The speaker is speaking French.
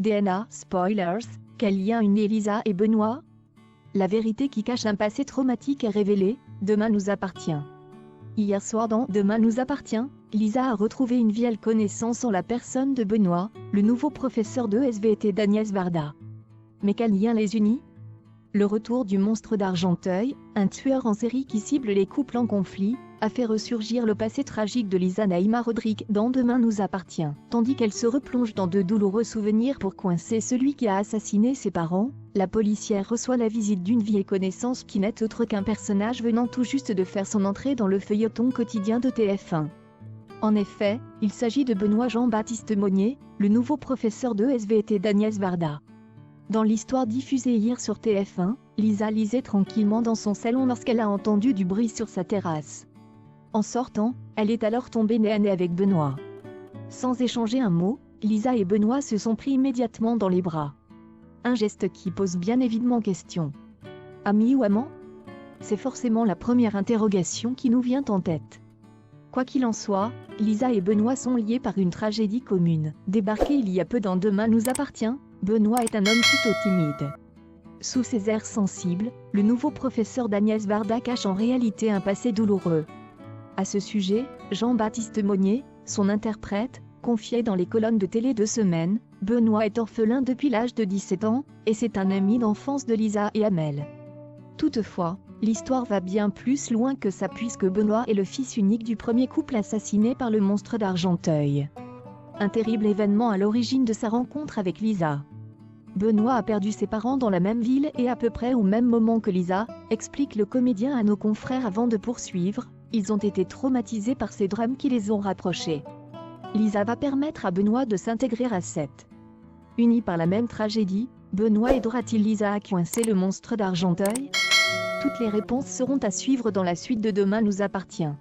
DNA, spoilers, quel lien unit Lisa et Benoît? La vérité qui cache un passé traumatique est révélée, Demain nous appartient. Hier soir dans Demain nous appartient, Lisa a retrouvé une vieille connaissance en la personne de Benoît, le nouveau professeur de SVT d'Agnès Varda. Mais quel lien les unit? Le retour du monstre d'Argenteuil, un tueur en série qui cible les couples en conflit, a fait ressurgir le passé tragique de Lisa Naïma Rodrigue dans Demain nous appartient. Tandis qu'elle se replonge dans de douloureux souvenirs pour coincer celui qui a assassiné ses parents, la policière reçoit la visite d'une vieille connaissance qui n'est autre qu'un personnage venant tout juste de faire son entrée dans le feuilleton quotidien de TF1. En effet, il s'agit de Benoît Jean-Baptiste Monnier, le nouveau professeur de SVT d'Agnès Varda. Dans l'histoire diffusée hier sur TF1, Lisa lisait tranquillement dans son salon lorsqu'elle a entendu du bruit sur sa terrasse. En sortant, elle est alors tombée nez à nez avec Benoît. Sans échanger un mot, Lisa et Benoît se sont pris immédiatement dans les bras. Un geste qui pose bien évidemment question. Ami ou amant? C'est forcément la première interrogation qui nous vient en tête. Quoi qu'il en soit, Lisa et Benoît sont liés par une tragédie commune. Débarqué il y a peu dans Demain nous appartient, Benoît est un homme plutôt timide. Sous ses airs sensibles, le nouveau professeur d'Agnès Varda cache en réalité un passé douloureux. À ce sujet, Jean-Baptiste Monnier, son interprète, confiait dans les colonnes de télé de Semaine, Benoît est orphelin depuis l'âge de 17 ans, et c'est un ami d'enfance de Lisa et Amel. Toutefois, l'histoire va bien plus loin que ça puisque Benoît est le fils unique du premier couple assassiné par le monstre d'Argenteuil. Un terrible événement à l'origine de sa rencontre avec Lisa. Benoît a perdu ses parents dans la même ville et à peu près au même moment que Lisa, explique le comédien à nos confrères avant de poursuivre, ils ont été traumatisés par ces drames qui les ont rapprochés. Lisa va permettre à Benoît de s'intégrer à Seth. Unis par la même tragédie, Benoît aidera-t-il Lisa à coincer le monstre d'Argenteuil? Toutes les réponses seront à suivre dans la suite de Demain nous appartient.